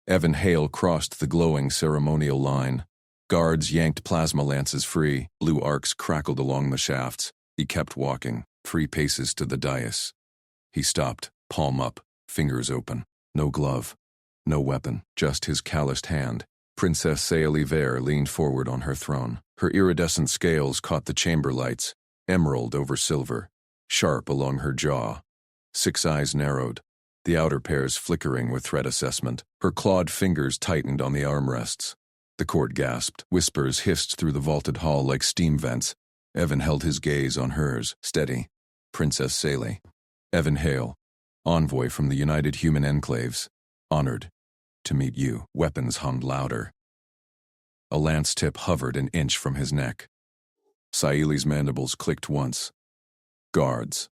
Evan Hale crossed the glowing ceremonial line. Guards yanked plasma lances free. Blue arcs crackled along the shafts. He kept walking, 3 paces to the dais. He stopped, palm up, fingers open. No glove, no weapon, just his calloused hand. Princess Saeli Vare leaned forward on her throne. Her iridescent scales caught the chamber lights, emerald over silver, sharp along her jaw. 6 eyes narrowed, the outer pairs flickering with threat assessment. Her clawed fingers tightened on the armrests. The court gasped. Whispers hissed through the vaulted hall like steam vents. Evan held his gaze on hers, steady. Princess Saeli. Evan Hale, envoy from the United Human Enclaves. Honored to meet you. Weapons hummed louder. A lance tip hovered an inch from his neck. Saeli's mandibles clicked once. Guards.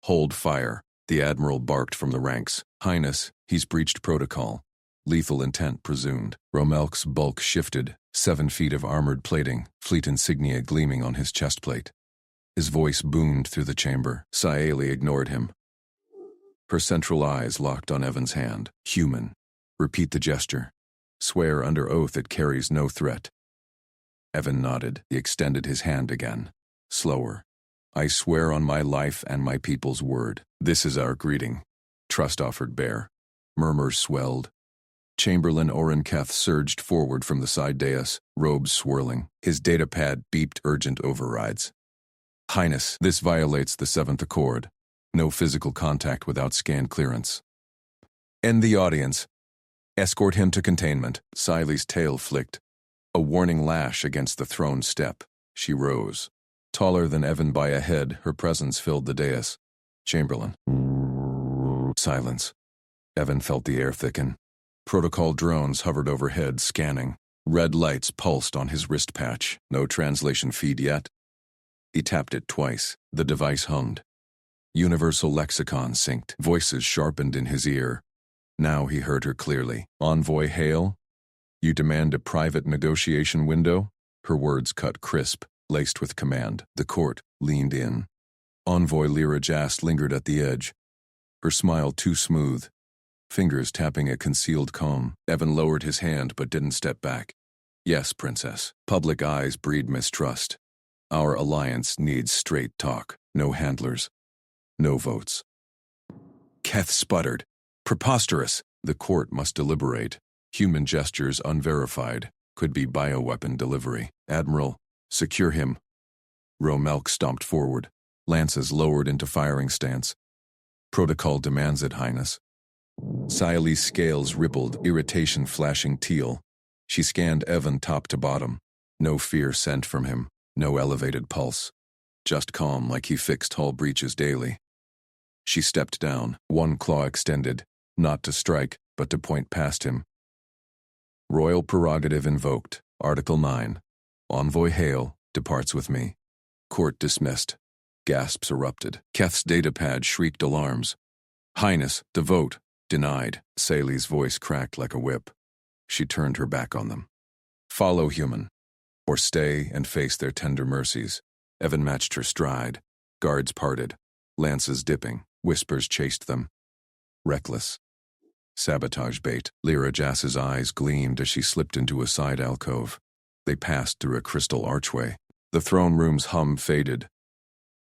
Hold fire. The admiral barked from the ranks. Highness, he's breached protocol. Lethal intent presumed. Romelk's bulk shifted, 7 feet of armored plating, fleet insignia gleaming on his chestplate. His voice boomed through the chamber. Saeli ignored him. Her central eyes locked on Evan's hand. Human. Repeat the gesture. Swear under oath it carries no threat. Evan nodded. He extended his hand again. Slower. I swear on my life and my people's word. This is our greeting. Trust offered bare. Murmurs swelled. Chamberlain Oren Keth surged forward from the side dais, robes swirling. His datapad beeped urgent overrides. Highness, this violates the 7th Accord. No physical contact without scan clearance. End the audience. Escort him to containment. Saeli's tail flicked. A warning lash against the throne step. She rose. Taller than Evan by a head, her presence filled the dais. Chamberlain. Silence. Evan felt the air thicken. Protocol drones hovered overhead, scanning. Red lights pulsed on his wrist patch. No translation feed yet. He tapped it twice. The device hummed. Universal lexicon synced. Voices sharpened in his ear. Now he heard her clearly. Envoy Hale? You demand a private negotiation window? Her words cut crisp, laced with command. The court leaned in. Envoy Lyra Jast lingered at the edge. Her smile too smooth. Fingers tapping a concealed comb. Evan lowered his hand but didn't step back. Yes, Princess. Public eyes breed mistrust. Our alliance needs straight talk. No handlers. No votes. Keth sputtered. Preposterous. The court must deliberate. Human gestures unverified. Could be bioweapon delivery. Admiral, secure him. Romelk stomped forward. Lances lowered into firing stance. Protocol demands it, Highness. Saeli's scales rippled, irritation flashing teal. She scanned Evan top to bottom. No fear sent from him. No elevated pulse. Just calm like he fixed hull breaches daily. She stepped down, one claw extended, not to strike, but to point past him. Royal prerogative invoked. Article 9. Envoy Hale departs with me. Court dismissed. Gasps erupted. Keth's datapad shrieked alarms. Highness, the vote. Denied. Saeli's voice cracked like a whip. She turned her back on them. Follow, human. Or stay and face their tender mercies. Evan matched her stride. Guards parted. Lances dipping. Whispers chased them. Reckless. Sabotage bait. Lyra Jass's eyes gleamed as she slipped into a side alcove. They passed through a crystal archway. The throne room's hum faded.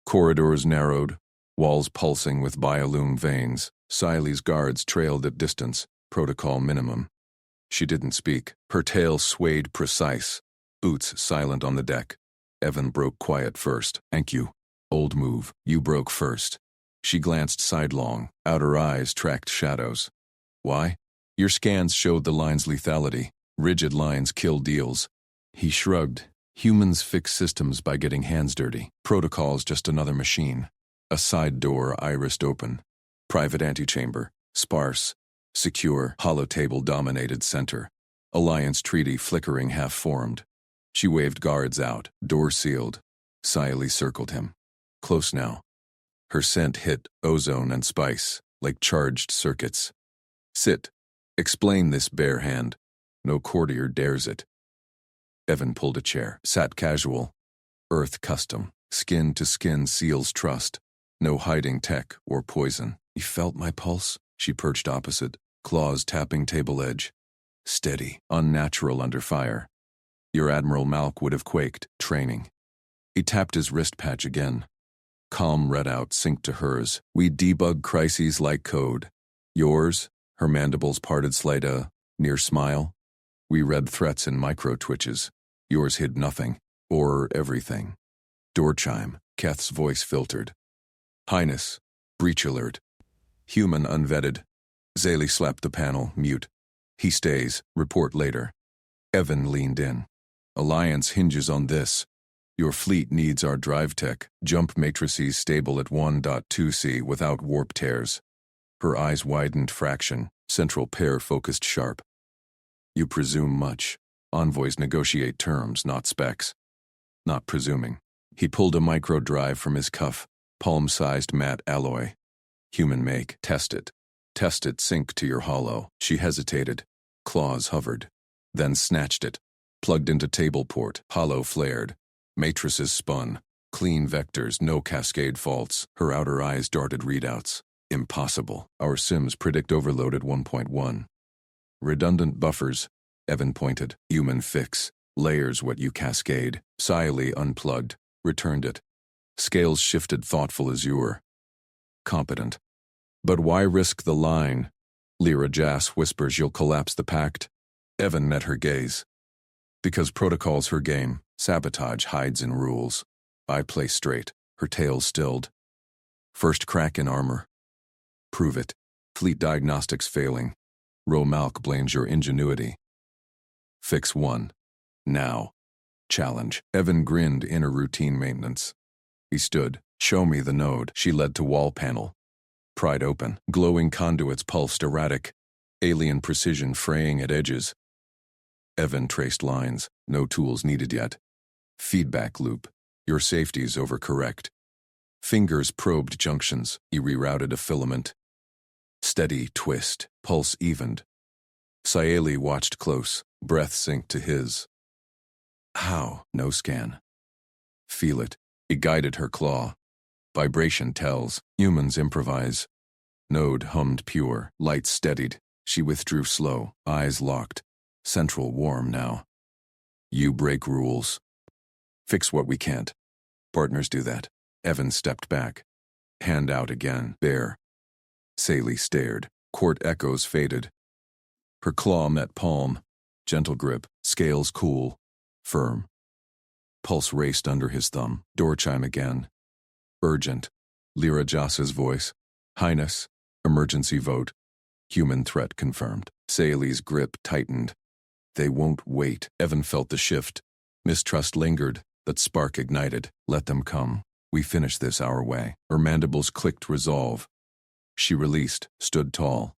Corridors narrowed, walls pulsing with biolume veins. Saeli's guards trailed at distance, protocol minimum. She didn't speak. Her tail swayed precise. Boots silent on the deck. Evan broke quiet first. Thank you. Old move. You broke first. She glanced sidelong. Outer eyes tracked shadows. Why? Your scans showed the line's lethality. Rigid lines kill deals. He shrugged. Humans fix systems by getting hands dirty. Protocol's just another machine. A side door irised open. Private antechamber. Sparse. Secure. Holotable-dominated center. Alliance treaty flickering half-formed. She waved guards out. Door sealed. Saeli circled him. Close now. Her scent hit ozone and spice, like charged circuits. Sit. Explain this bare hand. No courtier dares it. Evan pulled a chair. Sat casual. Earth custom. Skin to skin seals trust. No hiding tech or poison. He felt my pulse. She perched opposite, claws tapping table edge. Steady, unnatural under fire. Your Admiral Malk would have quaked, training. He tapped his wrist patch again. Calm readout synced to hers. We debug crises like code. Yours? Her mandibles parted slight near smile. We read threats in micro-twitches. Yours hid nothing. Or everything. Door chime. Keth's voice filtered. Highness. Breach alert. Human unvetted. Zaylee slapped the panel, mute. He stays. Report later. Evan leaned in. Alliance hinges on this. Your fleet needs our drive tech. Jump matrices stable at 1.2C without warp tears. Her eyes widened fraction. Central pair focused sharp. You presume much. Envoys negotiate terms, not specs. Not presuming. He pulled a micro drive from his cuff. Palm-sized matte alloy. Human make. Test it. Test it, sync to your holo. She hesitated. Claws hovered. Then snatched it. Plugged into table port. Holo flared. Matrices spun. Clean vectors, no cascade faults. Her outer eyes darted readouts. Impossible. Our sims predict overload at 1.1. Redundant buffers. Evan pointed. Human fix. Layers what you cascade. Siley unplugged. Returned it. Scales shifted thoughtful azure. Competent. But why risk the line? Lyra Jas whispers you'll collapse the pact. Evan met her gaze. Because protocol's her game. Sabotage hides in rules. I play straight. Her tail stilled. First crack in armor. Prove it. Fleet diagnostics failing. Malk blames your ingenuity. Fix 1. Now. Challenge. Evan grinned inner routine maintenance. He stood. Show me the node. She led to wall panel. Pried open. Glowing conduits pulsed erratic. Alien precision fraying at edges. Evan traced lines. No tools needed yet. Feedback loop. Your safety's overcorrect. Fingers probed junctions. He rerouted a filament. Steady twist. Pulse evened. Sayeli watched close. Breath synced to his. How? No scan. Feel it. He guided her claw. Vibration tells. Humans improvise. Node hummed pure. Light steadied. She withdrew slow. Eyes locked. Central warm now. You break rules. Fix what we can't. Partners do that. Evan stepped back. Hand out again. Bare. Saylee stared. Court echoes faded. Her claw met palm. Gentle grip. Scales cool. Firm. Pulse raced under his thumb. Door chime again. Urgent. Lyra Jas's voice. Highness. Emergency vote. Human threat confirmed. Saylee's grip tightened. They won't wait. Evan felt the shift. Mistrust lingered. That spark ignited. Let them come. We finish this our way. Her mandibles clicked resolve. She released. Stood tall.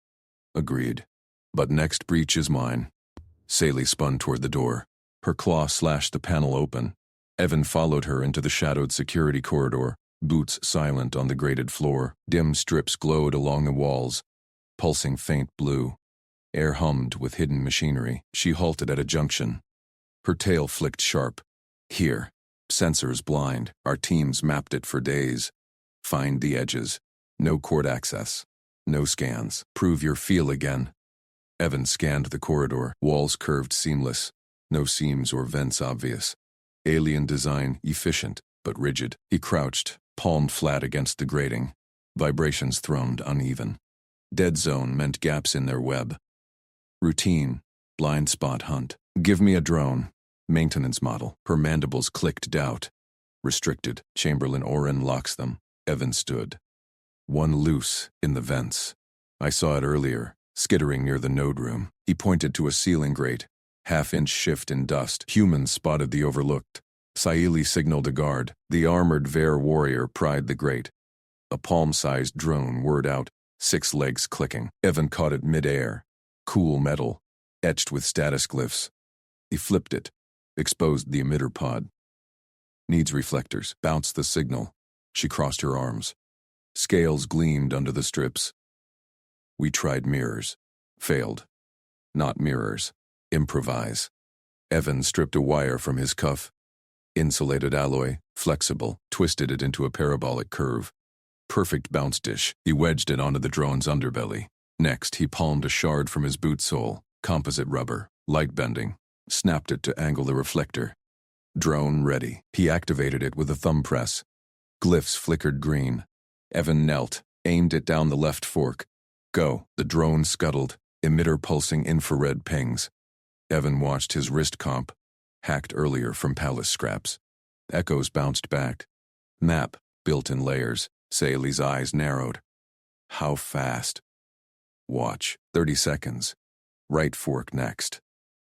Agreed. But next breach is mine. Saylee spun toward the door. Her claw slashed the panel open. Evan followed her into the shadowed security corridor. Boots silent on the grated floor. Dim strips glowed along the walls. Pulsing faint blue. Air hummed with hidden machinery. She halted at a junction. Her tail flicked sharp. Here. Sensors blind. Our teams mapped it for days. Find the edges. No cord access. No scans. Prove your feel again. Evan scanned the corridor. Walls curved seamless. No seams or vents obvious. Alien design efficient, but rigid. He crouched, palm flat against the grating. Vibrations thrummed uneven. Dead zone meant gaps in their web. Routine. Blind spot hunt. Give me a drone. Maintenance model. Her mandibles clicked doubt. Restricted. Chamberlain Oren locks them. Evan stood. One loose, in the vents. I saw it earlier, skittering near the node room. He pointed to a ceiling grate. Half-inch shift in dust. Humans spotted the overlooked. Sayeli signaled a guard. The armored Vare warrior pried the grate. A palm-sized drone whirred out, 6 legs clicking. Evan caught it mid-air. Cool metal, etched with status glyphs. He flipped it, exposed the emitter pod. Needs reflectors. Bounced the signal. She crossed her arms. Scales gleamed under the strips. We tried mirrors. Failed. Not mirrors. Improvise. Evan stripped a wire from his cuff. Insulated alloy, flexible, twisted it into a parabolic curve. Perfect bounce dish. He wedged it onto the drone's underbelly. Next, he palmed a shard from his boot sole. Composite rubber, light bending. Snapped it to angle the reflector. Drone ready. He activated it with a thumb press. Glyphs flickered green. Evan knelt, aimed it down the left fork. Go. The drone scuttled, emitter pulsing infrared pings. Evan watched his wrist comp, hacked earlier from palace scraps. Echoes bounced back. Map, built in layers. Saley's eyes narrowed. How fast? Watch. 30 seconds. Right fork next.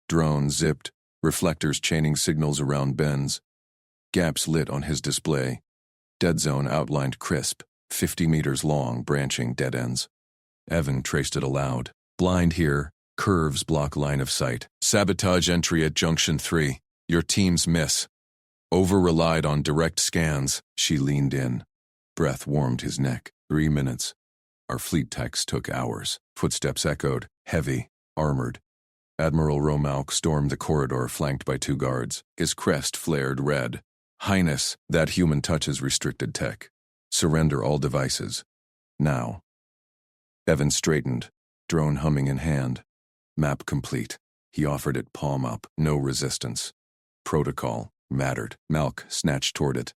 Drone zipped, reflectors chaining signals around bends. Gaps lit on his display. Dead zone outlined crisp, 50 meters long, branching dead ends. Evan traced it aloud. Blind here, curves block line of sight. Sabotage entry at Junction 3. Your team's miss. Over-relied on direct scans. She leaned in. Breath warmed his neck. 3 minutes. Our fleet techs took hours. Footsteps echoed, heavy, armored. Admiral Romalk stormed the corridor flanked by 2 guards. His crest flared red. Highness, that human touches restricted tech. Surrender all devices. Now. Evan straightened, drone humming in hand. Map complete. He offered it palm up, no resistance. Protocol mattered. Malk snatched toward it.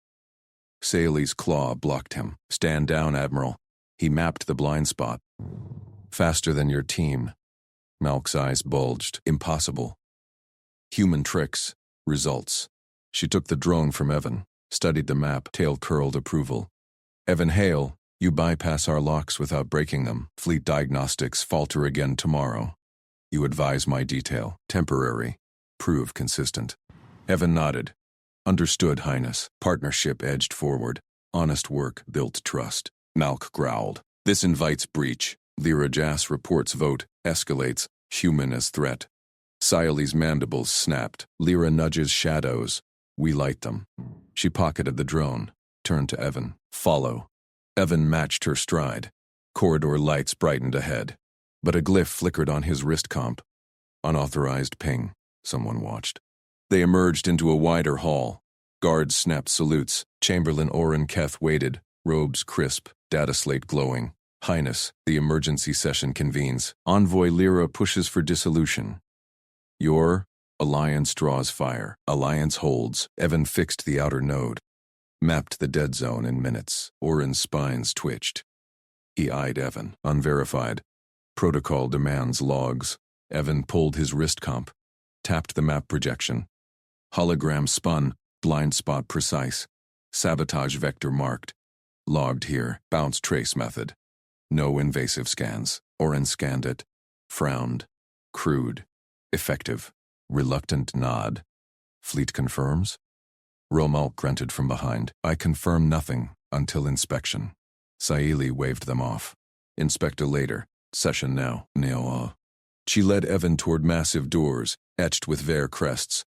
Saley's claw blocked him. Stand down, Admiral. He mapped the blind spot. Faster than your team. Malk's eyes bulged. Impossible. Human tricks. Results. She took the drone from Evan, studied the map, tail curled approval. Evan Hale, you bypass our locks without breaking them. Fleet diagnostics falter again tomorrow. You advise my detail. Temporary. Prove consistent. Evan nodded. Understood, Highness. Partnership edged forward. Honest work built trust. Malk growled. This invites breach. Lyra Jas reports vote, escalates, human as threat. Siley's mandibles snapped. Lyra nudges shadows. We light them. She pocketed the drone, turned to Evan. Follow. Evan matched her stride. Corridor lights brightened ahead. But a glyph flickered on his wrist comp. Unauthorized ping. Someone watched. They emerged into a wider hall. Guards snapped salutes. Chamberlain Oren Keth waited, robes crisp, data slate glowing. Highness, the emergency session convenes. Envoy Lyra pushes for dissolution. Your Alliance draws fire. Alliance holds. Evan fixed the outer node. Mapped the dead zone in minutes. Oren's spines twitched. He eyed Evan, unverified. Protocol demands logs. Evan pulled his wrist comp. Tapped the map projection. Hologram spun, blind spot precise. Sabotage vector marked. Logged here, bounce trace method. No invasive scans. Oren scanned it. Frowned. Crude. Effective. Reluctant nod. Fleet confirms? Romalk grunted from behind. I confirm nothing until inspection. Saeli waved them off. Inspector later. Session now. Neo. She led Evan toward massive doors, etched with Ver crests.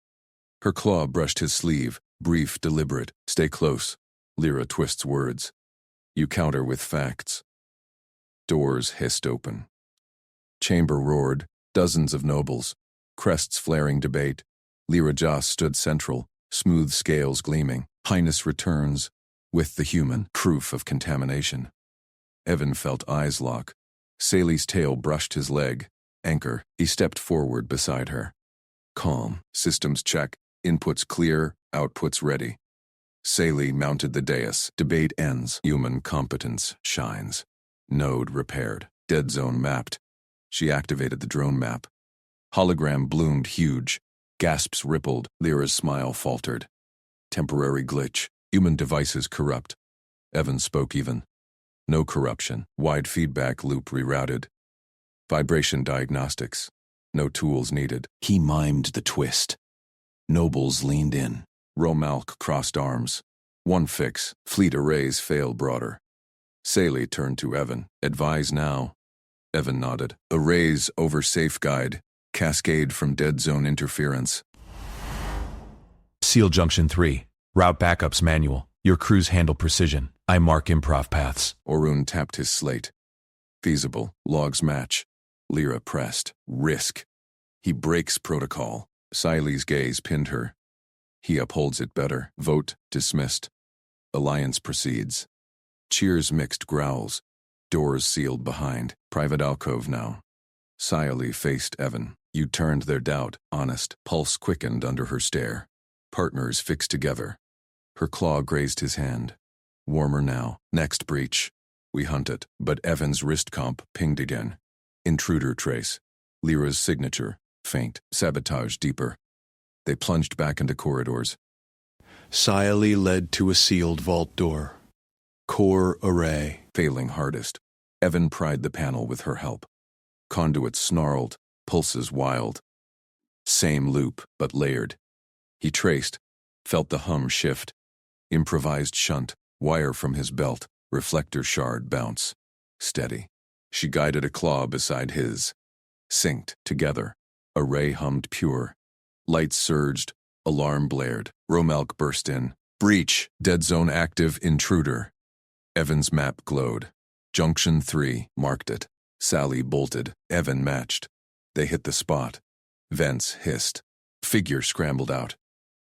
Her claw brushed his sleeve, brief, deliberate. Stay close. Lyra twists words. You counter with facts. Doors hissed open. Chamber roared. Dozens of nobles. Crests flaring debate. Lyra Jas stood central, smooth scales gleaming. Highness returns, with the human, proof of contamination. Evan felt eyes lock. Saley's tail brushed his leg. Anchor. He stepped forward beside her. Calm. Systems check. Inputs clear. Outputs ready. Saley mounted the dais. Debate ends. Human competence shines. Node repaired. Dead zone mapped. She activated the drone map. Hologram bloomed huge. Gasps rippled. Lyra's smile faltered. Temporary glitch. Human devices corrupt. Evan spoke even. No corruption. Wide feedback loop rerouted. Vibration diagnostics. No tools needed. He mimed the twist. Nobles leaned in. Romalk crossed arms. One fix. Fleet arrays fail broader. Saley turned to Evan. Advise now. Evan nodded. Arrays over safe guide. Cascade from dead zone interference. Seal Junction 3. Route backups manual. Your crews handle precision. I mark improv paths. Orun tapped his slate. Feasible. Logs match. Lyra pressed. Risk. He breaks protocol. Siley's gaze pinned her. He upholds it better. Vote dismissed. Alliance proceeds. Cheers mixed growls. Doors sealed behind. Private alcove now. Siley faced Evan. You turned their doubt, honest, pulse quickened under her stare. Partners fixed together. Her claw grazed his hand. Warmer now. Next breach. We hunt it, but Evan's wrist comp pinged again. Intruder trace. Lyra's signature. Faint. Sabotage deeper. They plunged back into corridors. Silently led to a sealed vault door. Core array. Failing hardest. Evan pried the panel with her help. Conduits snarled, pulses wild. Same loop, but layered. He traced, felt the hum shift. Improvised shunt, wire from his belt, reflector shard bounce. Steady. She guided a claw beside his. Synced, together. Array hummed pure. Lights surged, alarm blared. Romalk burst in. Breach, dead zone active, intruder. Evan's map glowed. Junction 3, marked it. Sally bolted. Evan matched. They hit the spot. Vents hissed. Figure scrambled out.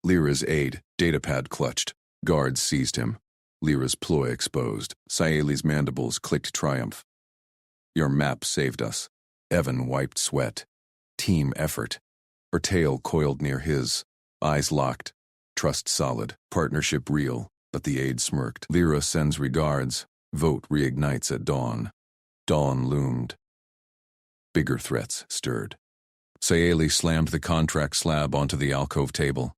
Lyra's aide, datapad clutched. Guards seized him. Lyra's ploy exposed. Saeli's mandibles clicked triumph. Your map saved us. Evan wiped sweat. Team effort. Her tail coiled near his. Eyes locked. Trust solid. Partnership real. But the aide smirked. Lyra sends regards. Vote reignites at dawn. Dawn loomed. Bigger threats stirred. Saeli slammed the contract slab onto the alcove table.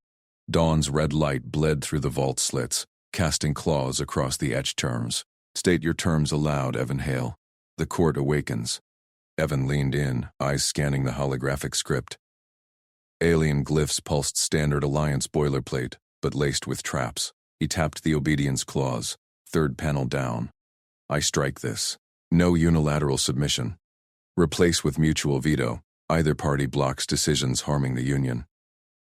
Dawn's red light bled through the vault slits, casting claws across the etched terms. State your terms aloud, Evan Hale. The court awakens. Evan leaned in, eyes scanning the holographic script. Alien glyphs pulsed standard Alliance boilerplate, but laced with traps. He tapped the obedience clause. Third panel down. I strike this. No unilateral submission. Replace with mutual veto. Either party blocks decisions harming the Union.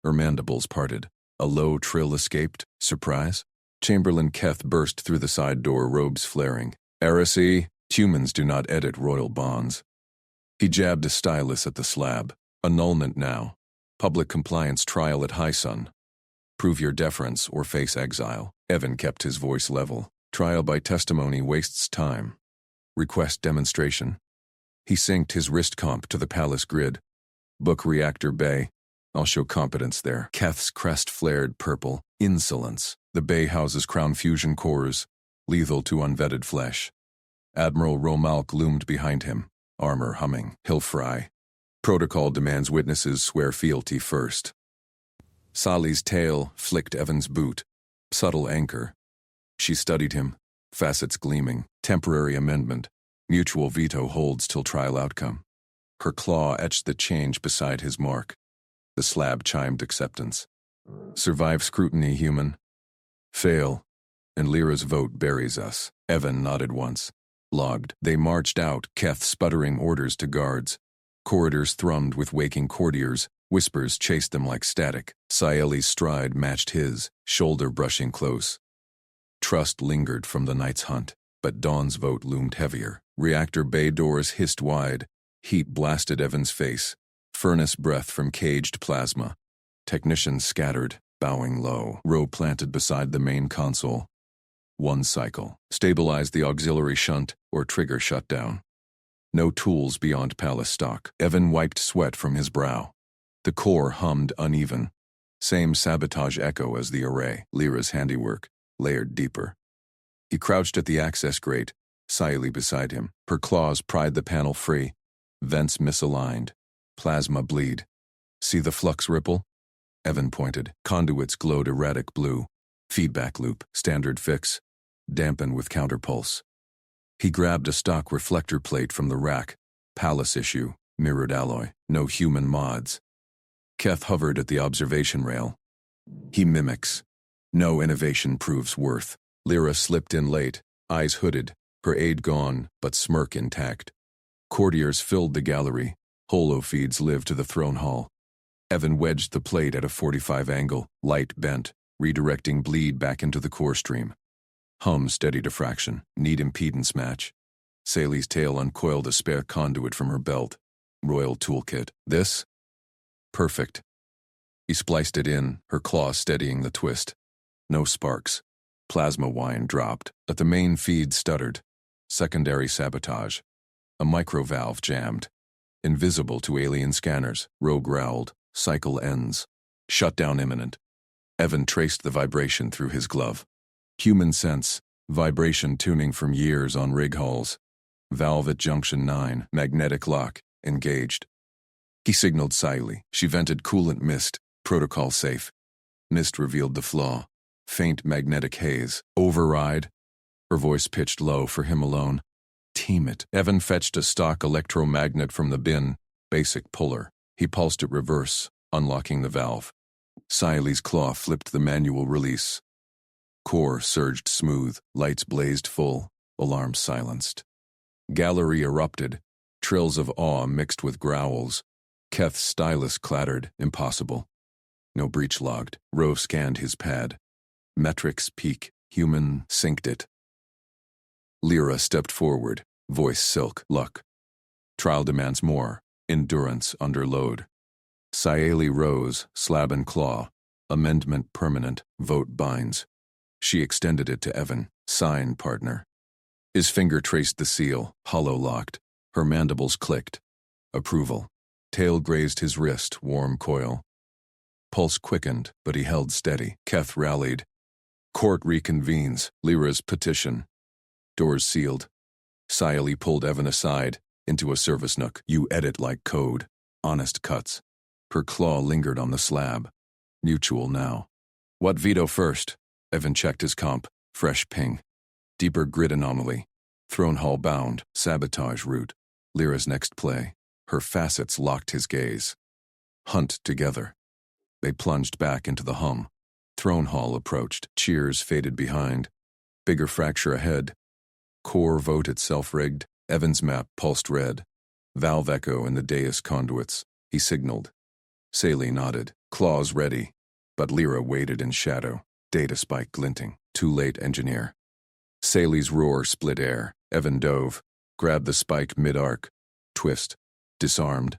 Her mandibles parted. A low trill escaped. Surprise? Chamberlain Keth burst through the side door, robes flaring. Heresy, humans do not edit royal bonds. He jabbed a stylus at the slab. Annulment now. Public compliance trial at High Sun. Prove your deference or face exile. Evan kept his voice level. Trial by testimony wastes time. Request demonstration. He synced his wrist comp to the palace grid. Book reactor bay. I'll show competence there. Keth's crest flared purple. Insolence. The bay houses crown fusion cores, lethal to unvetted flesh. Admiral Romalk loomed behind him, armor humming. He'll fry. Protocol demands witnesses swear fealty first. Sally's tail flicked Evan's boot. Subtle anchor. She studied him, facets gleaming. Temporary amendment. Mutual veto holds till trial outcome. Her claw etched the change beside his mark. The slab chimed acceptance. Survive scrutiny, human. Fail, and Lyra's vote buries us. Evan nodded once. Logged. They marched out, Keth sputtering orders to guards. Corridors thrummed with waking courtiers. Whispers chased them like static. Saeli's stride matched his, shoulder brushing close. Trust lingered from the night's hunt, but Dawn's vote loomed heavier. Reactor bay doors hissed wide. Heat blasted Evan's face. Furnace breath from caged plasma. Technicians scattered, bowing low. Row planted beside the main console. One cycle. Stabilize the auxiliary shunt or trigger shutdown. No tools beyond palace stock. Evan wiped sweat from his brow. The core hummed uneven. Same sabotage echo as the array. Lyra's handiwork, layered deeper. He crouched at the access grate, Saeli beside him. Her claws pried the panel free. Vents misaligned. Plasma bleed. See the flux ripple? Evan pointed. Conduits glowed erratic blue. Feedback loop, standard fix. Dampen with counterpulse. He grabbed a stock reflector plate from the rack. Palace issue, mirrored alloy, no human mods. Keth hovered at the observation rail. He mimics. No innovation proves worth. Lyra slipped in late, eyes hooded, her aide gone, but smirk intact. Courtiers filled the gallery. Holo feeds lived to the throne hall. Evan wedged the plate at a 45 angle, light bent, redirecting bleed back into the core stream. Hum steady diffraction, need impedance match. Saeli's tail uncoiled a spare conduit from her belt. Royal toolkit. This? Perfect. He spliced it in, her claw steadying the twist. No sparks. Plasma wine dropped, but the main feed stuttered. Secondary sabotage. A microvalve jammed. invisible to alien scanners. Ro growled. Cycle ends. Shutdown imminent. Evan traced the vibration through his glove. Human sense. Vibration tuning from years on rig hulls. Valve at junction 9. Magnetic lock. Engaged. He signaled Siley. She vented coolant mist. Protocol safe. Mist revealed the flaw. Faint magnetic haze. Override. Her voice pitched low for him alone. Team it. Evan fetched a stock electromagnet from the bin. Basic puller. He pulsed it reverse, unlocking the valve. Siley's claw flipped the manual release. Core surged smooth. Lights blazed full. Alarms silenced. Gallery erupted. Trills of awe mixed with growls. Keth's stylus clattered. Impossible. No breach logged. Ro scanned his pad. Metrics peak. Human synced it. Lyra stepped forward. Voice silk. Luck. Trial demands more. Endurance under load. Siley rose. Slab and claw. Amendment permanent. Vote binds. She extended it to Evan. Sign, partner. His finger traced the seal. Hollow locked. Her mandibles clicked. Approval. Tail grazed his wrist. Warm coil. Pulse quickened, but he held steady. Keth rallied. Court reconvenes. Lyra's petition. Doors sealed. Siley pulled Evan aside, into a service nook. You edit like code. Honest cuts. Her claw lingered on the slab. Mutual now. What veto first? Evan checked his comp. Fresh ping. Deeper grid anomaly. Throne hall bound. Sabotage route. Lyra's next play. Her facets locked his gaze. Hunt together. They plunged back into the hum. Throne hall approached. Cheers faded behind. Bigger fracture ahead. Core vote itself rigged. Evan's map pulsed red. Valve echo in the dais conduits. He signaled. Siley nodded. Claws ready. But Lyra waited in shadow. Data spike glinting. Too late, engineer. Siley's roar split air. Evan dove. Grabbed the spike mid-arc. Twist. Disarmed.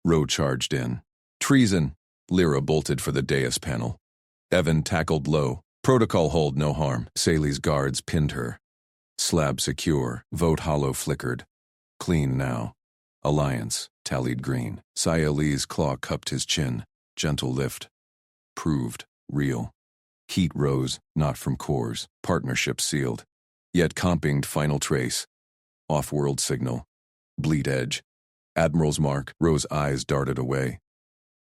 Ro charged in. Treason! Lyra bolted for the dais panel. Evan tackled low. Protocol hold no harm. Siley's guards pinned her. Slab secure. Vote hollow flickered. Clean now. Alliance. Tallied green. Siley's claw cupped his chin. Gentle lift. Proved. Real. Heat rose, not from cores. Partnership sealed. Yet compinged final trace. Off-world signal. Bleed edge. Admiral's mark. Ro's eyes darted away.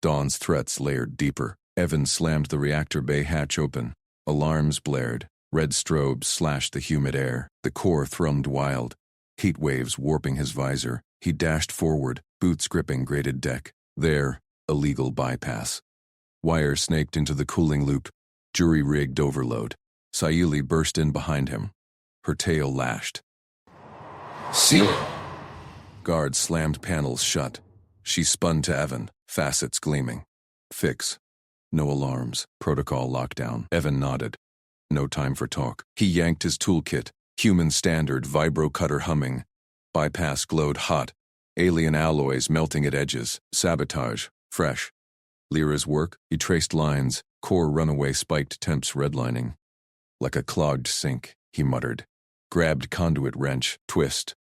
Dawn's threats layered deeper. Evan slammed the reactor bay hatch open. Alarms blared. Red strobes slashed the humid air. The core thrummed wild. Heat waves warping his visor. He dashed forward, boots gripping grated deck. There, illegal bypass. Wire snaked into the cooling loop. Jury-rigged overload. Siley burst in behind him. Her tail lashed. Seal it! Guard slammed panels shut. She spun to Evan, facets gleaming. Fix. No alarms. Protocol lockdown. Evan nodded. No time for talk. He yanked his toolkit. Human standard vibro cutter humming. Bypass glowed hot. Alien alloys melting at edges. Sabotage. Fresh. Lyra's work. He traced lines. Core runaway spiked temps redlining. Like a clogged sink, he muttered. Grabbed conduit wrench. Twist.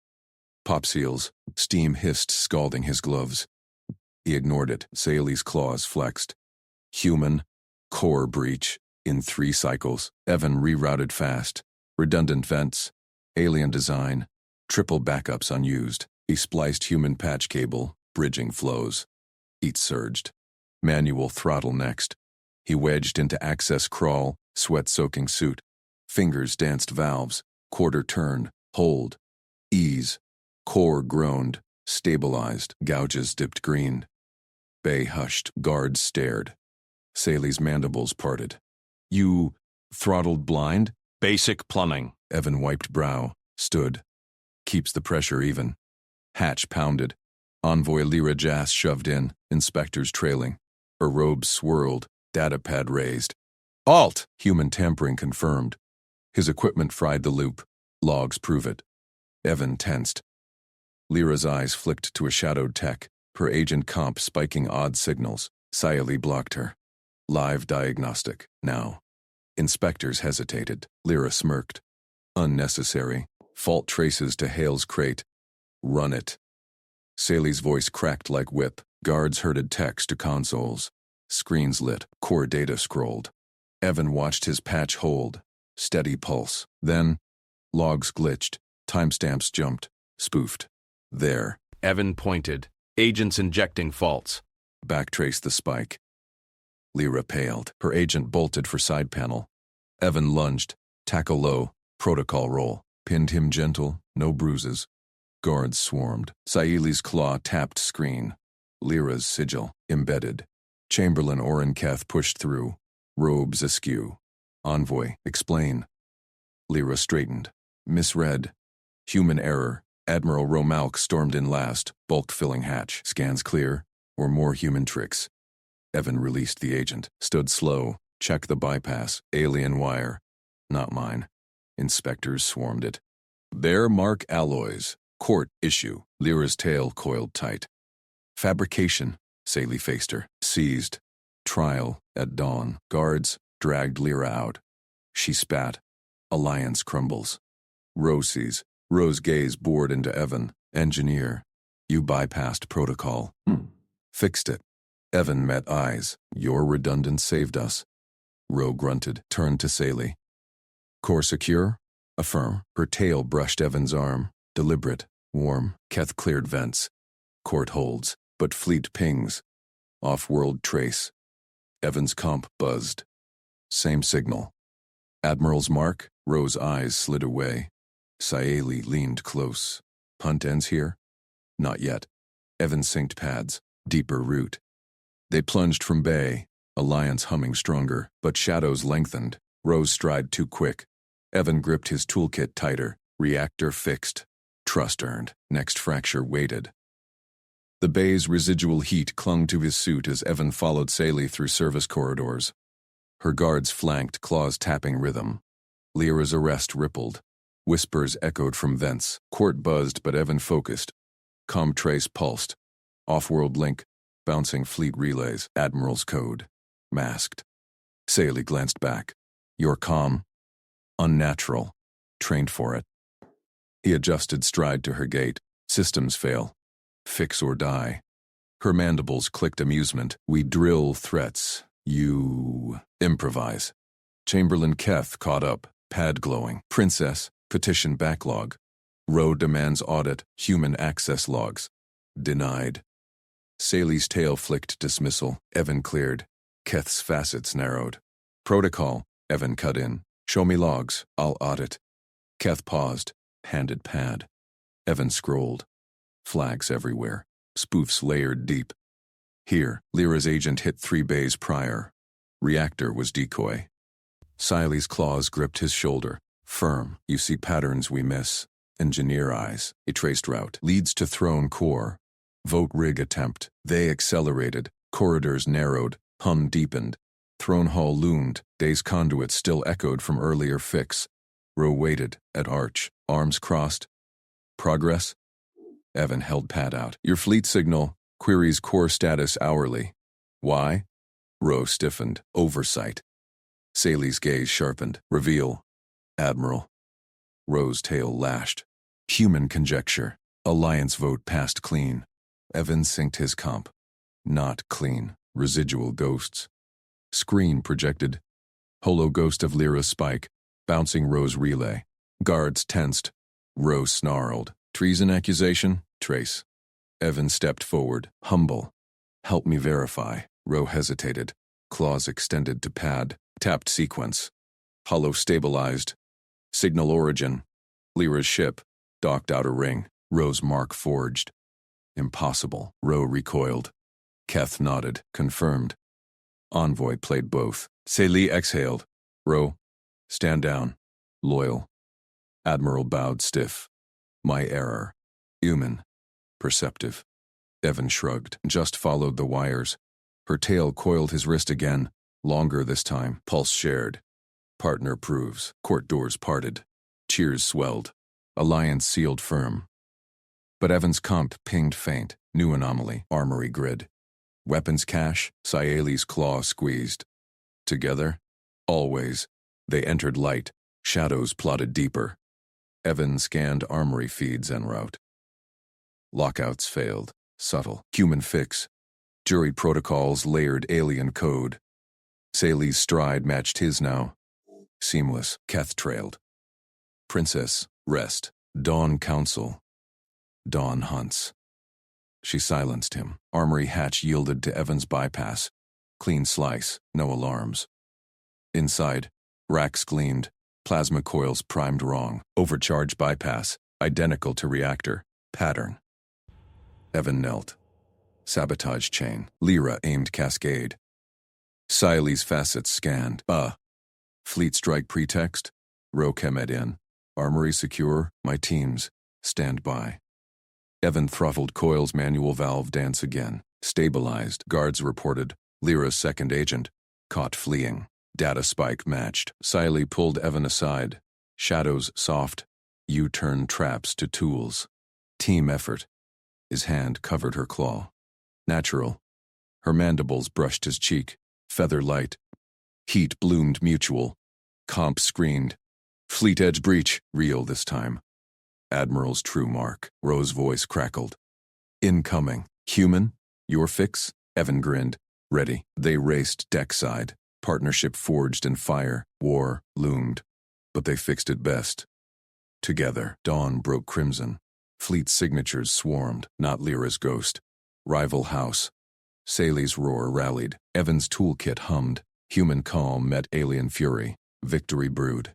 Pop seals. Steam hissed, scalding his gloves. He ignored it. Siley's claws flexed. Human. Core breach. In 3 cycles. Evan rerouted fast. Redundant vents. Alien design. Triple backups unused. He spliced human patch cable. Bridging flows. Heat surged. Manual throttle next. He wedged into access crawl. Sweat-soaking suit. Fingers danced valves. Quarter turn. Hold. Ease. Core groaned. Stabilized. Gouges dipped green. Bay hushed. Guards stared. Siley's mandibles parted. You throttled blind? Basic plumbing. Evan wiped brow. Stood. Keeps the pressure even. Hatch pounded. Envoy Lyra Jass shoved in. Inspectors trailing. Her robes swirled. Datapad raised. Alt! Human tampering confirmed. His equipment fried the loop. Logs prove it. Evan tensed. Lyra's eyes flicked to a shadowed tech. Her agent comp spiking odd signals. Siley blocked her. Live diagnostic. Now. Inspectors hesitated. Lyra smirked. Unnecessary. Fault traces to Hale's crate. Run it. Sally's voice cracked like whip. Guards herded techs to consoles. Screens lit. Core data scrolled. Evan watched his patch hold. Steady pulse. Then, logs glitched. Timestamps jumped. Spoofed. There. Evan pointed. Agents injecting faults. Backtraced the spike. Lyra paled. Her agent bolted for side panel. Evan lunged. Tackle low. Protocol roll. Pinned him gentle. No bruises. Guards swarmed. Saeli's claw tapped screen. Lyra's sigil. Embedded. Chamberlain Orenketh pushed through. Robes askew. Envoy. Explain. Lyra straightened. Misread. Human error. Admiral Romalk stormed in last. Bulk filling hatch. Scans clear. Or more human tricks. Evan released the agent. Stood slow. Checked the bypass. Alien wire. Not mine. Inspectors swarmed it. There mark alloys. Court issue. Lyra's tail coiled tight. Fabrication. Saley faced her. Seized. Trial at dawn. Guards dragged Lyra out. She spat. Alliance crumbles. Rose sees. Rose gaze bored into Evan. Engineer. You bypassed protocol. Fixed it. Evan met eyes. Your redundance saved us. Ro grunted. Turned to Saley. Core secure? Affirm. Her tail brushed Evan's arm. Deliberate. Warm. Keth cleared vents. Court holds. But fleet pings. Off-world trace. Evan's comp buzzed. Same signal. Admiral's mark? Ro's eyes slid away. Saeli leaned close. Hunt ends here? Not yet. Evan synced pads. Deeper route. They plunged from bay. Alliance humming stronger, but shadows lengthened. Ro's stride too quick. Evan gripped his toolkit tighter. Reactor fixed. Trust earned. Next fracture waited. The bay's residual heat clung to his suit as Evan followed Saley through service corridors. Her guards flanked, claws tapping rhythm. Lyra's arrest rippled. Whispers echoed from vents. Court buzzed, but Evan focused. Com trace pulsed. Off-world link. Bouncing fleet relays. Admiral's code. Masked. Saley glanced back. Your comm? Unnatural. Trained for it. He adjusted stride to her gait. Systems fail. Fix or die. Her mandibles clicked amusement. We drill threats. You improvise. Chamberlain Keth caught up. Pad glowing. Princess. Petition backlog. Ro demands audit. Human access logs. Denied. Saley's tail flicked dismissal. Evan cleared. Keth's facets narrowed. Protocol. Evan cut in. Show me logs. I'll audit. Keth paused. Handed pad. Evan scrolled. Flags everywhere. Spoofs layered deep. Here, Lyra's agent hit 3 bays prior. Reactor was decoy. Saley's claws gripped his shoulder. Firm. You see patterns we miss. Engineer eyes. A traced route. Leads to throne core. Vote rig attempt. They accelerated. Corridors narrowed. Hum deepened. Throne hall loomed. Day's conduit still echoed from earlier fix. Ro waited. At arch. Arms crossed. Progress? Evan held pad out. Your fleet signal. Queries core status hourly. Why? Ro stiffened. Oversight. Saley's gaze sharpened. Reveal. Admiral. Ro's tail lashed. Human conjecture. Alliance vote passed clean. Evan synced his comp. Not clean. Residual ghosts. Screen projected. Holo ghost of Lyra's spike. Bouncing Ro's relay. Guards tensed. Ro snarled. Treason accusation? Trace. Evan stepped forward. Humble. Help me verify. Ro hesitated. Claws extended to pad. Tapped sequence. Holo stabilized. Signal origin. Lyra's ship. Docked outer ring. Ro's mark forged. Impossible. Ro recoiled. Keth nodded. Confirmed. Envoy played both. Saley exhaled. Ro. Stand down. Loyal. Admiral bowed stiff. My error. Human. Perceptive. Evan shrugged. Just followed the wires. Her tail coiled his wrist again. Longer this time. Pulse shared. Partner proves. Court doors parted. Cheers swelled. Alliance sealed firm. But Evan's comp pinged faint. New anomaly. Armory grid. Weapons cache. Saeli's claw squeezed. Together? Always. They entered light. Shadows plotted deeper. Evan scanned armory feeds en route. Lockouts failed. Subtle. Human fix. Jury protocols layered alien code. Sally's stride matched his now. Seamless. Keth trailed. Princess. Rest. Dawn counsel. Dawn hunts. She silenced him. Armory hatch yielded to Evan's bypass. Clean slice. No alarms. Inside, racks gleamed. Plasma coils primed wrong. Overcharge bypass. Identical to reactor. Pattern. Evan knelt. Sabotage chain. Lyra aimed cascade. Siley's facets scanned. Fleet strike pretext. Rochemed in. Armory secure. My teams. Stand by. Evan throttled coils manual valve dance again. Stabilized. Guards reported. Lyra's second agent. Caught fleeing. Data spike matched. Siley pulled Evan aside. Shadows soft. U-turn traps to tools. Team effort. His hand covered her claw. Natural. Her mandibles brushed his cheek. Feather light. Heat bloomed mutual. Comp screened. Fleet edge breach. Real this time. Admiral's true mark. Rose's voice crackled. Incoming. Human? Your fix? Evan grinned. Ready. They raced deckside. Partnership forged in fire. War loomed. But they fixed it best. Together. Dawn broke crimson. Fleet signatures swarmed. Not Lyra's ghost. Rival house. Sally's roar rallied. Evan's toolkit hummed. Human calm met alien fury. Victory brewed.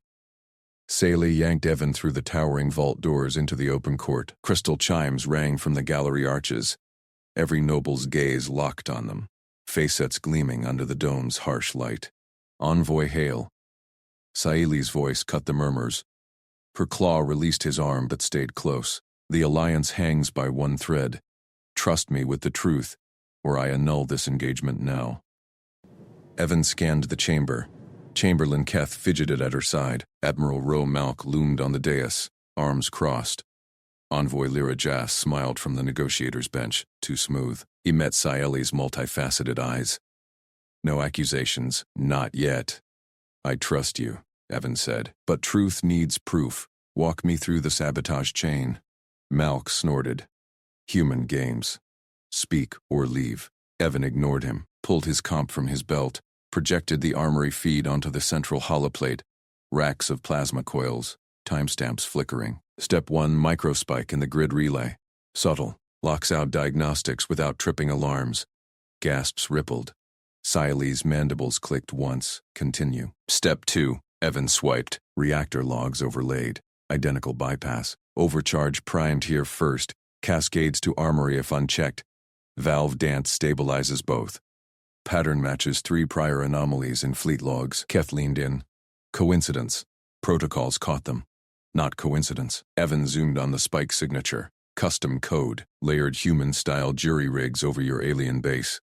Sally yanked Evan through the towering vault doors into the open court. Crystal chimes rang from the gallery arches. Every noble's gaze locked on them. Facets gleaming under the dome's harsh light. Envoy hail. Saeli's voice cut the murmurs. Her claw released his arm but stayed close. The alliance hangs by one thread. Trust me with the truth, or I annul this engagement now. Evan scanned the chamber. Chamberlain Keth fidgeted at her side. Admiral Ro Malk loomed on the dais, arms crossed. Envoy Lyra Jas smiled from the negotiator's bench, too smooth. He met Saeli's multifaceted eyes. No accusations, not yet. I trust you, Evan said, but truth needs proof. Walk me through the sabotage chain. Malk snorted. Human games. Speak or leave. Evan ignored him, pulled his comp from his belt, projected the armory feed onto the central holoplate. Racks of plasma coils, timestamps flickering. Step 1, microspike in the grid relay. Subtle, locks out diagnostics without tripping alarms. Gasps rippled. Siley's mandibles clicked once. Continue. Step 2, Evan swiped. Reactor logs overlaid. Identical bypass. Overcharge primed here first. Cascades to armory if unchecked. Valve dance stabilizes both. Pattern matches 3 prior anomalies in fleet logs. Keth leaned in. Coincidence. Protocols caught them. Not coincidence. Evan zoomed on the spike signature. Custom code. Layered human-style jury rigs over your alien base.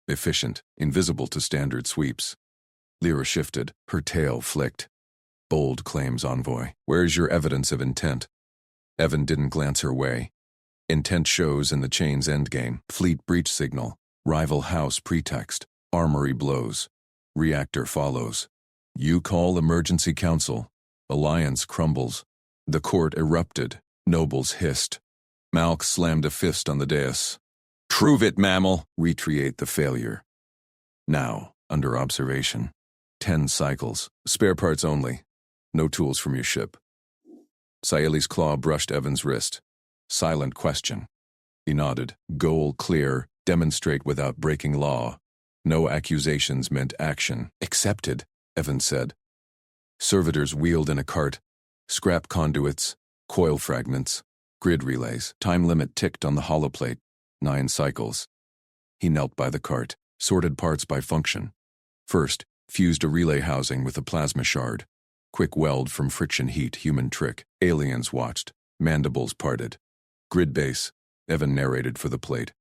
Efficient. Invisible to standard sweeps. Lyra shifted. Her tail flicked. Bold claims, Envoy. Where's your evidence of intent? Evan didn't glance her way. Intent shows in the chain's endgame. Fleet breach signal. Rival house pretext. Armory blows. Reactor follows. You call emergency council. Alliance crumbles. The court erupted. Nobles hissed. Malk slammed a fist on the dais. Prove it, mammal! Recreate the failure. Now, under observation. 10 cycles. Spare parts only. No tools from your ship. Saeli's claw brushed Evan's wrist. Silent question. He nodded. Goal clear. Demonstrate without breaking law. No accusations meant action. Accepted, Evan said. Servitors wheeled in a cart. Scrap conduits. Coil fragments. Grid relays. Time limit ticked on the holoplate. 9 cycles. He knelt by the cart. Sorted parts by function. First, fused a relay housing with a plasma shard. Quick weld from friction heat, human trick. Aliens watched. Mandibles parted. Grid base. Evan narrated for the plate.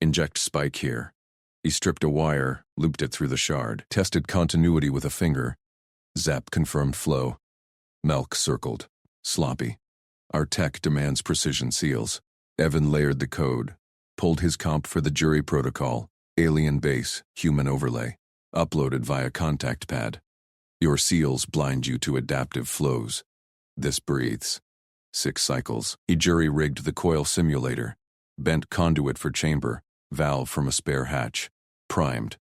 Inject spike here. He stripped a wire, looped it through the shard, tested continuity with a finger. Zap confirmed flow. Malk circled. Sloppy. Our tech demands precision seals. Evan layered the code. Pulled his comp for the jury protocol. Alien base, human overlay. Uploaded via contact pad. Your seals blind you to adaptive flows. This breathes. 6 cycles. He jury-rigged the coil simulator. Bent conduit for chamber, valve from a spare hatch. Primed.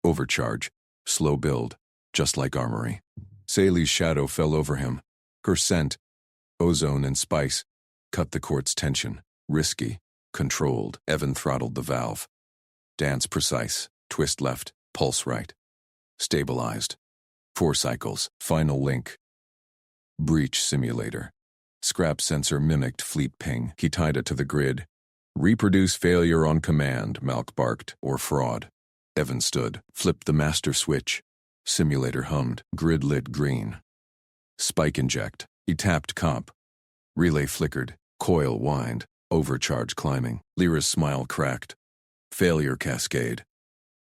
Overcharge. Slow build, just like armory. Sally's shadow fell over him. Her scent, ozone and spice, cut the court's tension. Risky, controlled. Evan throttled the valve. Dance precise, twist left, pulse right. Stabilized. 4 cycles, final link. Breach simulator. Scrap sensor mimicked fleet ping. He tied it to the grid. Reproduce failure on command, Malk barked, or fraud. Evan stood, flipped the master switch. Simulator hummed, grid lit green. Spike inject. He tapped comp. Relay flickered, coil whined, overcharge climbing. Lyra's smile cracked. Failure cascade.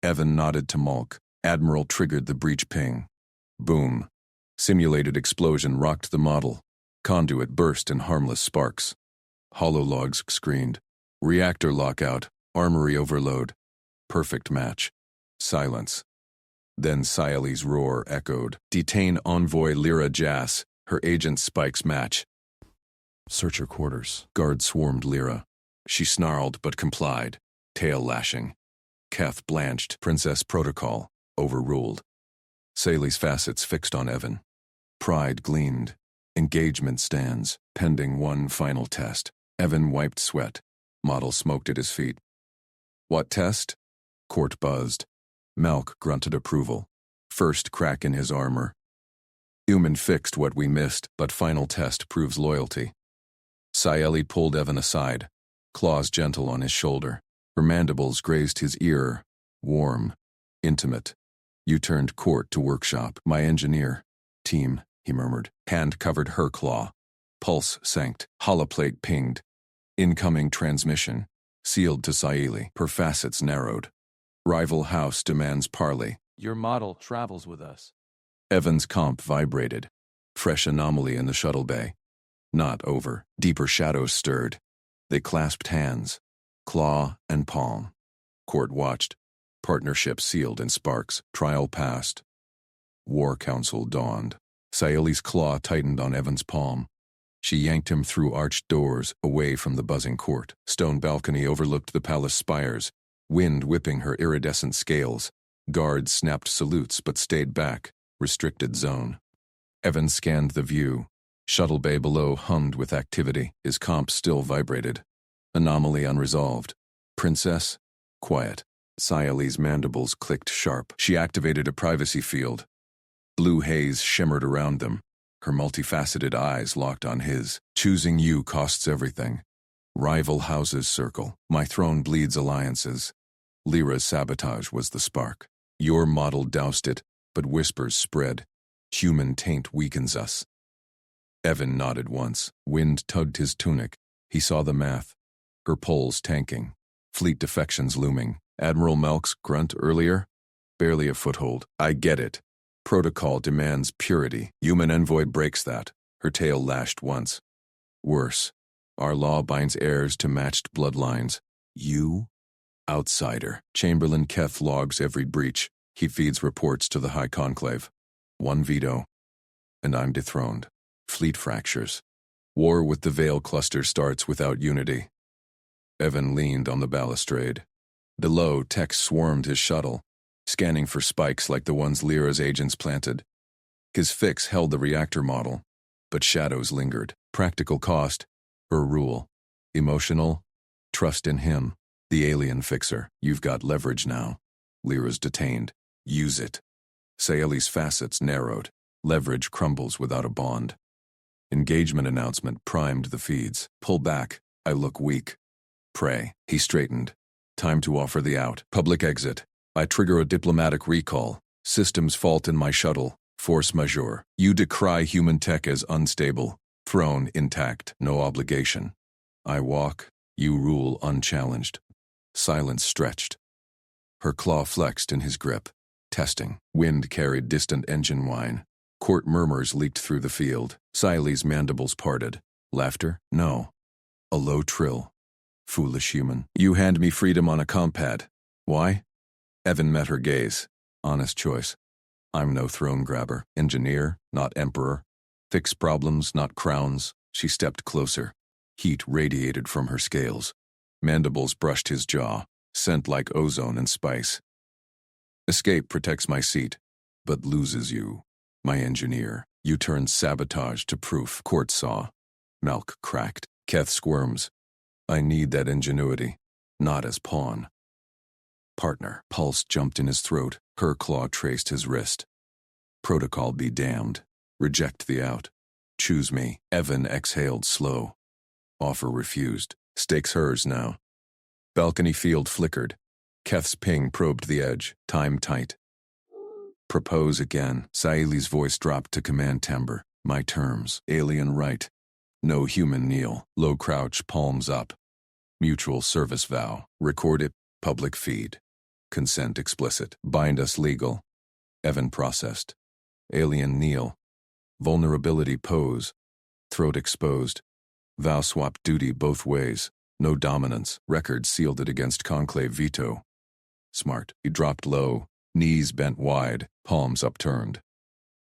Evan nodded to Malk. Admiral triggered the breach ping. Boom. Simulated explosion rocked the model. Conduit burst in harmless sparks. Hollow logs screened. Reactor lockout. Armory overload. Perfect match. Silence. Then Sally's roar echoed. Detain envoy Lyra Jas. Her agent Spike's match. Searcher quarters. Guard swarmed Lyra. She snarled but complied. Tail lashing. Keth blanched. Princess protocol. Overruled. Sally's facets fixed on Evan. Pride gleamed. Engagement stands. Pending one final test. Evan wiped sweat. Model smoked at his feet. What test? Court buzzed. Malk grunted approval. First crack in his armor. Human fixed what we missed, but final test proves loyalty. Sayeli pulled Evan aside, claws gentle on his shoulder. Her mandibles grazed his ear. Warm. Intimate. You turned court to workshop. My engineer. Team, he murmured. Hand covered her claw. Pulse sanked. Holoplate pinged. Incoming transmission. Sealed to Sayeli. Her facets narrowed. Rival house demands parley. Your model travels with us. Evan's comp vibrated. Fresh anomaly in the shuttle bay. Not over. Deeper shadows stirred. They clasped hands. Claw and palm. Court watched. Partnership sealed in sparks. Trial passed. War Council dawned. Sayeli's claw tightened on Evan's palm. She yanked him through arched doors, away from the buzzing court. Stone balcony overlooked the palace spires. Wind whipping her iridescent scales. Guards snapped salutes but stayed back. Restricted zone. Evan scanned the view. Shuttle bay below hummed with activity. His comp still vibrated. Anomaly unresolved. Princess? Quiet. Sayeli's mandibles clicked sharp. She activated a privacy field. Blue haze shimmered around them. Her multifaceted eyes locked on his. Choosing you costs everything. Rival houses circle. My throne bleeds alliances. Lyra's sabotage was the spark. Your model doused it, but whispers spread. Human taint weakens us. Evan nodded once. Wind tugged his tunic. He saw the math. Her poles tanking. Fleet defections looming. Admiral Malk's grunt earlier? Barely a foothold. I get it. Protocol demands purity. Human envoy breaks that. Her tail lashed once. Worse. Our law binds heirs to matched bloodlines. You? Outsider. Chamberlain Keth logs every breach. He feeds reports to the High Conclave. One veto. And I'm dethroned. Fleet fractures. War with the Veil cluster starts without unity. Evan leaned on the balustrade. Below, tech swarmed his shuttle, scanning for spikes like the ones Lyra's agents planted. His fix held the reactor model, but shadows lingered. Practical cost, her rule. Emotional, trust in him, the alien fixer. You've got leverage now. Lyra's detained. Use it. Sayeli's facets narrowed. Leverage crumbles without a bond. Engagement announcement primed the feeds. Pull back. I look weak. Pray. He straightened. Time to offer the out. Public exit. I trigger a diplomatic recall. Systems fault in my shuttle. Force majeure. You decry human tech as unstable. Throne intact. No obligation. I walk. You rule unchallenged. Silence stretched. Her claw flexed in his grip. Testing. Wind carried distant engine whine. Court murmurs leaked through the field. Sayeli's mandibles parted. Laughter? No. A low trill. Foolish human. You hand me freedom on a compad. Why? Evan met her gaze. Honest choice. I'm no throne grabber. Engineer, not emperor. Fix problems, not crowns. She stepped closer. Heat radiated from her scales. Mandibles brushed his jaw, scent like ozone and spice. Escape protects my seat, but loses you, my engineer. You turned sabotage to proof, Court saw. Malk cracked. Keth squirms. I need that ingenuity, not as pawn. Partner. Pulse jumped in his throat. Her claw traced his wrist. Protocol be damned. Reject the out. Choose me. Evan exhaled slow. Offer refused. Stakes hers now. Balcony field flickered. Keth's ping probed the edge. Time tight. Propose again. Saeli's voice dropped to command timbre. My terms. Alien right. No human kneel. Low crouch, palms up. Mutual service vow. Record it. Public feed. Consent explicit. Bind us legal. Evan processed. Alien kneel. Vulnerability pose. Throat exposed. Vow swap duty both ways. No dominance. Record sealed it against conclave veto. Smart. He dropped low. Knees bent wide. Palms upturned.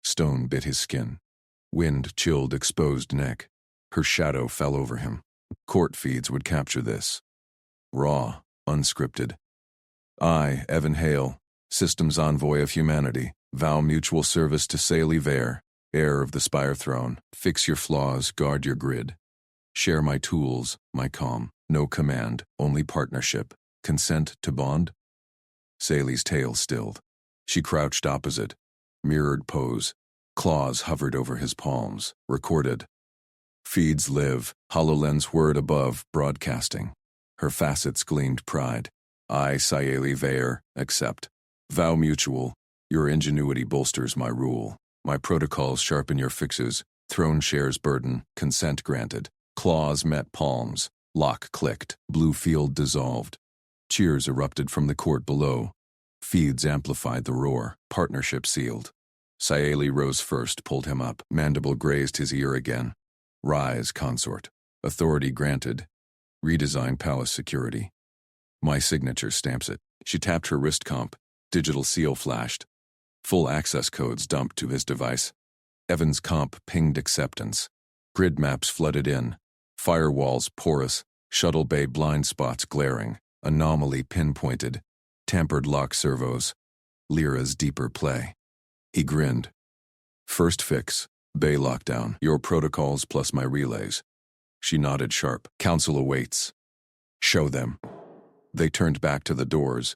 Stone bit his skin. Wind chilled exposed neck. Her shadow fell over him. Court feeds would capture this. Raw. Unscripted. I, Evan Hale, Systems Envoy of Humanity, vow mutual service to Saeli Vare, heir of the Spire Throne. Fix your flaws, guard your grid. Share my tools, my calm. No command, only partnership. Consent to bond? Saeli's tail stilled. She crouched opposite. Mirrored pose. Claws hovered over his palms. Recorded. Feeds live. HoloLens word above, broadcasting. Her facets gleamed pride. I, Saeli Vare, accept. Vow mutual. Your ingenuity bolsters my rule. My protocols sharpen your fixes. Throne shares burden. Consent granted. Claws met palms. Lock clicked. Blue field dissolved. Cheers erupted from the court below. Feeds amplified the roar. Partnership sealed. Saeli rose first, pulled him up. Mandible grazed his ear again. Rise, consort. Authority granted. Redesign palace security. My signature stamps it. She tapped her wrist comp. Digital seal flashed. Full access codes dumped to his device. Evan's comp pinged acceptance. Grid maps flooded in. Firewalls porous. Shuttle bay blind spots glaring. Anomaly pinpointed. Tampered lock servos. Lyra's deeper play. He grinned. First fix. Bay lockdown. Your protocols plus my relays. She nodded sharp. Council awaits. Show them. They turned back to the doors.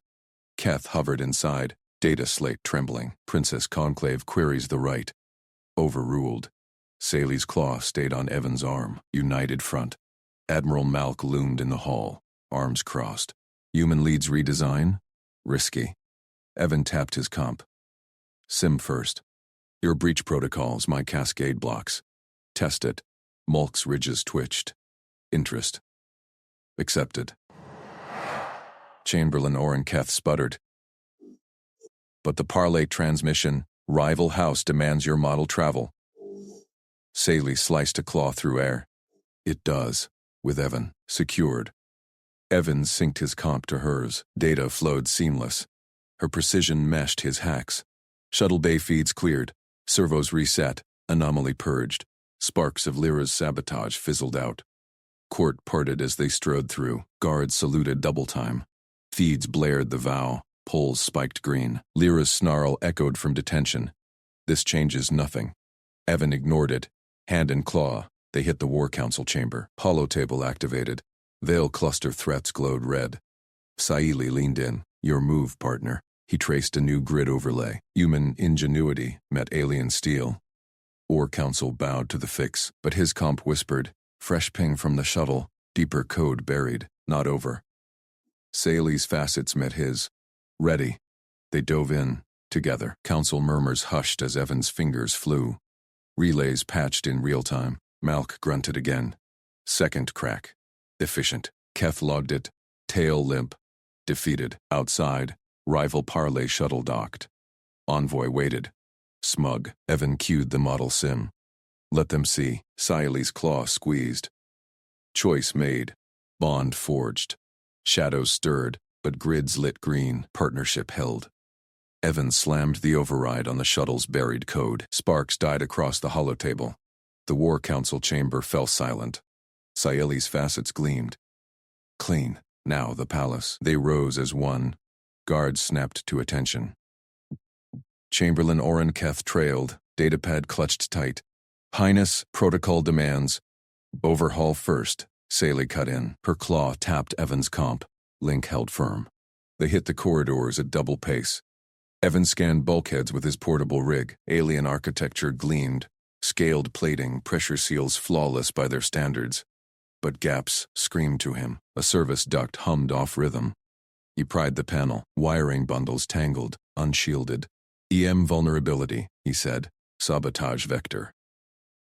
Keth hovered inside. Data slate trembling. Princess Conclave queries the right. Overruled. Saeli's claw stayed on Evan's arm. United front. Admiral Malk loomed in the hall. Arms crossed. Human leads redesign? Risky. Evan tapped his comp. Sim first. Your breach protocols, my cascade blocks. Test it. Malk's ridges twitched. Interest. Accepted. Chamberlain Keth sputtered. But the parlay transmission, rival house demands your model travel. Saeli sliced a claw through air. It does, with Evan, secured. Evan synced his comp to hers. Data flowed seamless. Her precision meshed his hacks. Shuttle bay feeds cleared. Servos reset. Anomaly purged. Sparks of Lyra's sabotage fizzled out. Court parted as they strode through. Guards saluted double time. Feeds blared the vow. Poles spiked green. Lyra's snarl echoed from detention. This changes nothing. Evan ignored it. Hand and claw. They hit the War Council chamber. Holotable activated. Veil cluster threats glowed red. Saeli leaned in. Your move, partner. He traced a new grid overlay. Human ingenuity met alien steel. War Council bowed to the fix, but his comp whispered, fresh ping from the shuttle, deeper code buried, not over. Saeli's facets met his. Ready. They dove in, together. Council murmurs hushed as Evan's fingers flew. Relays patched in real time. Malk grunted again. Second crack. Efficient. Keth logged it. Tail limp. Defeated. Outside. Rival parlay shuttle docked. Envoy waited. Smug. Evan cued the model sim. Let them see. Saeli's claw squeezed. Choice made. Bond forged. Shadows stirred, but grids lit green. Partnership held. Evan slammed the override on the shuttle's buried code. Sparks died across the holotable. The War Council chamber fell silent. Saeli's facets gleamed. Clean. Now the palace. They rose as one. Guards snapped to attention. Chamberlain Oren Keth trailed, datapad clutched tight. Highness, protocol demands. Overhaul first. Saley cut in. Her claw tapped Evan's comp. Link held firm. They hit the corridors at double pace. Evan scanned bulkheads with his portable rig. Alien architecture gleamed. Scaled plating, pressure seals flawless by their standards. But gaps screamed to him. A service duct hummed off rhythm. He pried the panel. Wiring bundles tangled, unshielded. EM vulnerability, he said. Sabotage vector.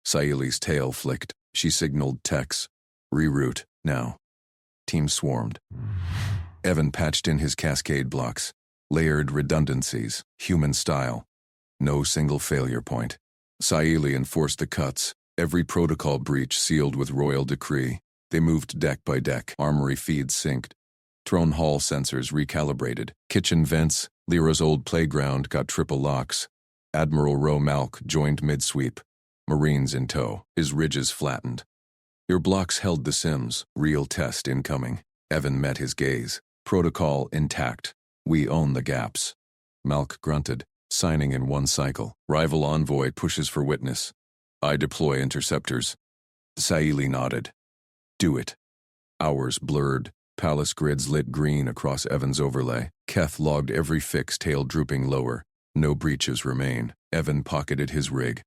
Saeli's tail flicked. She signaled techs. Reroute, now. Team swarmed. Evan patched in his cascade blocks. Layered redundancies, human style. No single failure point. Saeli enforced the cuts. Every protocol breach sealed with royal decree. They moved deck by deck. Armory feeds synced. Throne hall sensors recalibrated. Kitchen vents, Lyra's old playground got triple locks. Admiral Roe Malk joined mid-sweep. Marines in tow, his ridges flattened. Your blocks held the sims. Real test incoming. Evan met his gaze. Protocol intact. We own the gaps. Malk grunted, signing in one cycle. Rival envoy pushes for witness. I deploy interceptors. Saeli nodded. Do it. Hours blurred. Palace grids lit green across Evan's overlay. Keth logged every fix, tail drooping lower. No breaches remain. Evan pocketed his rig.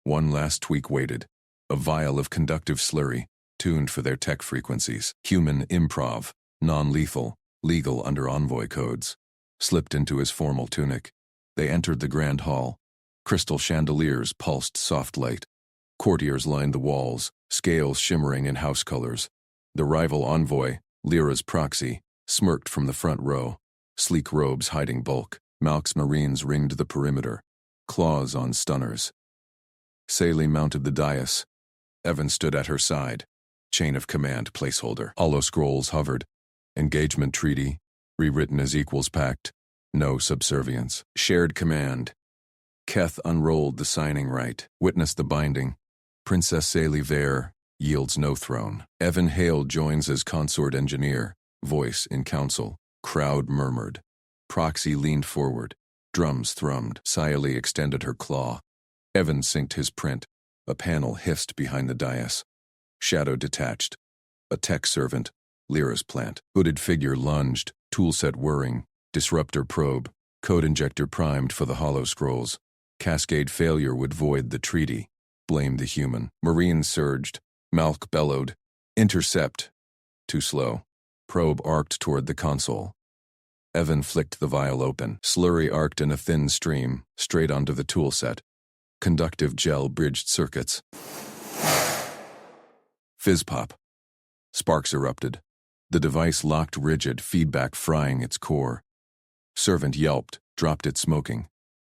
One last tweak waited. A vial of conductive slurry, tuned for their tech frequencies. Human improv, non-lethal, legal under envoy codes. Slipped into his formal tunic. They entered the grand hall. Crystal chandeliers pulsed soft light. Courtiers lined the walls, scales shimmering in house colors. The rival envoy, Lyra's proxy, smirked from the front row. Sleek robes hiding bulk. Malk's marines ringed the perimeter. Claws on stunners. Saley mounted the dais. Evan stood at her side. Chain of command placeholder. Hollow scrolls hovered. Engagement treaty. Rewritten as equals pact. No subservience. Shared command. Keth unrolled the signing rite. Witnessed the binding. Princess Saley Vare yields no throne. Evan Hale joins as consort engineer. Voice in council. Crowd murmured. Proxy leaned forward. Drums thrummed. Saeli extended her claw. Evan synced his print. A panel hissed behind the dais. Shadow detached. A tech servant. Lyra's plant. Hooded figure lunged. Toolset whirring. Disruptor probe. Code injector primed for the hollow scrolls. Cascade failure would void the treaty. Blame the human. Marines surged. Malk bellowed. Intercept. Too slow. Probe arced toward the console. Evan flicked the vial open. Slurry arced in a thin stream, straight onto the toolset. Conductive gel bridged circuits. Fizz pop. Sparks erupted. The device locked rigid, feedback frying its core. Servant yelped, dropped it smoking.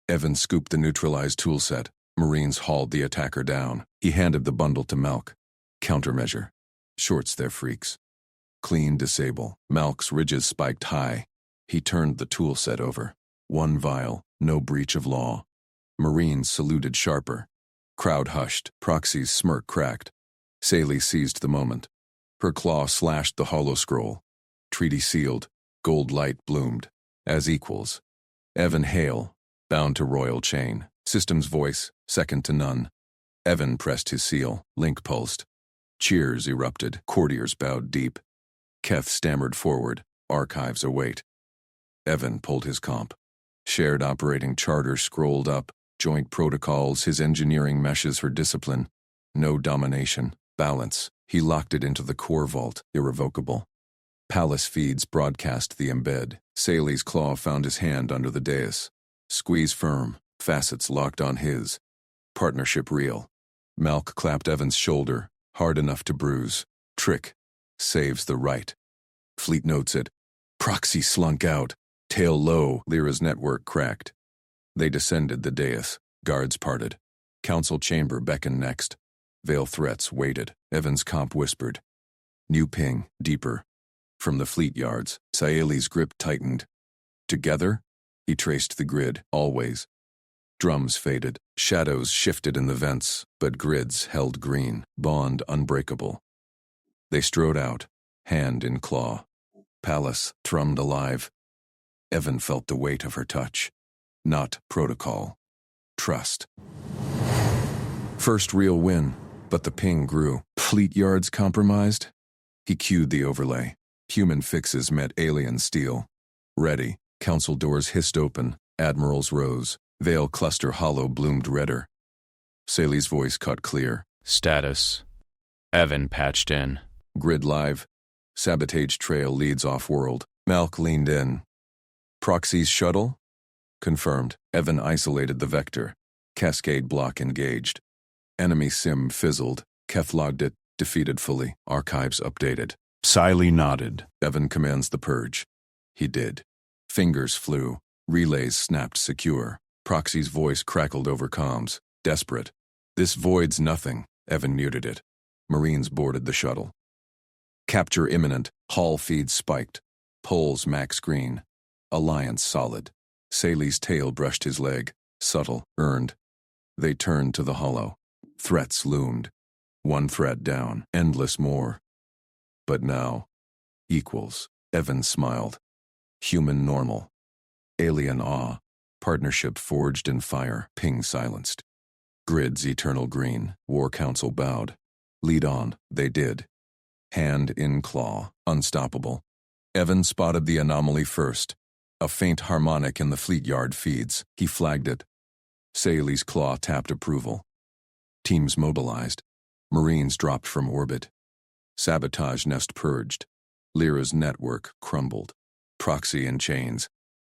Evan scooped the neutralized toolset. Marines hauled the attacker down. He handed the bundle to Malk. Countermeasure. Shorts their freaks. Clean disable. Malk's ridges spiked high. He turned the toolset over. One vial, no breach of law. Marines saluted sharper. Crowd hushed. Proxy's smirk cracked. Saley seized the moment. Her claw slashed the hollow scroll. Treaty sealed. Gold light bloomed. As equals. Evan Hale, bound to royal chain. System's voice, second to none. Evan pressed his seal. Link pulsed. Cheers erupted. Courtiers bowed deep. Keth stammered forward. Archives await. Evan pulled his comp. Shared operating charter scrolled up. Joint protocols, his engineering meshes for discipline. No domination. Balance. He locked it into the core vault, irrevocable. Palace feeds broadcast the embed. Saley's claw found his hand under the dais. Squeeze firm. Facets locked on his. Partnership real. Malk clapped Evan's shoulder, hard enough to bruise. Trick. Saves the right. Fleet notes it. Proxy slunk out. Tail low. Lyra's network cracked. They descended the dais. Guards parted. Council chamber beckoned next. Veil threats waited. Evan's comp whispered. New ping, deeper. From the fleet yards, Saeli's grip tightened. Together? He traced the grid, always. Drums faded. Shadows shifted in the vents, but grids held green. Bond unbreakable. They strode out, hand in claw. Palace thrummed alive. Evan felt the weight of her touch. Not protocol. Trust. First real win, but the ping grew. Fleet yards compromised? He cued the overlay. Human fixes met alien steel. Ready. Council doors hissed open. Admirals rose. Veil cluster hollow bloomed redder. Sally's voice cut clear. Status. Evan patched in. Grid live. Sabotage trail leads off-world. Malk leaned in. Proxy's shuttle? Confirmed. Evan isolated the vector. Cascade block engaged. Enemy sim fizzled. Keth logged it. Defeated fully. Archives updated. Siley nodded. Evan commands the purge. He did. Fingers flew. Relays snapped secure. Proxy's voice crackled over comms. Desperate. This void's nothing. Evan muted it. Marines boarded the shuttle. Capture imminent. Hull feeds spiked. Poles max green. Alliance solid. Saley's tail brushed his leg. Subtle. Earned. They turned to the hollow. Threats loomed. One threat down. Endless more. But now. Equals. Evan smiled. Human normal. Alien awe. Partnership forged in fire. Ping silenced. Grid's eternal green. War Council bowed. Lead on. They did. Hand in claw. Unstoppable. Evan spotted the anomaly first. A faint harmonic in the fleet yard feeds. He flagged it. Saley's claw tapped approval. Teams mobilized. Marines dropped from orbit. Sabotage nest purged. Lyra's network crumbled. Proxy in chains.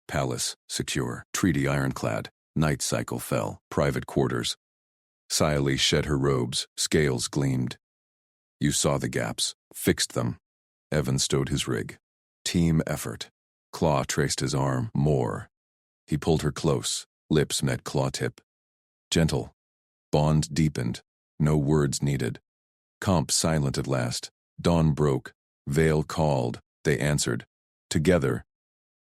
Palace secure. Treaty ironclad. Night cycle fell. Private quarters. Siley shed her robes. Scales gleamed. You saw the gaps. Fixed them. Evan stowed his rig. Team effort. Claw traced his arm. More. He pulled her close. Lips met claw tip. Gentle. Bond deepened. No words needed. Comp silent at last. Dawn broke. Veil called. They answered. Together,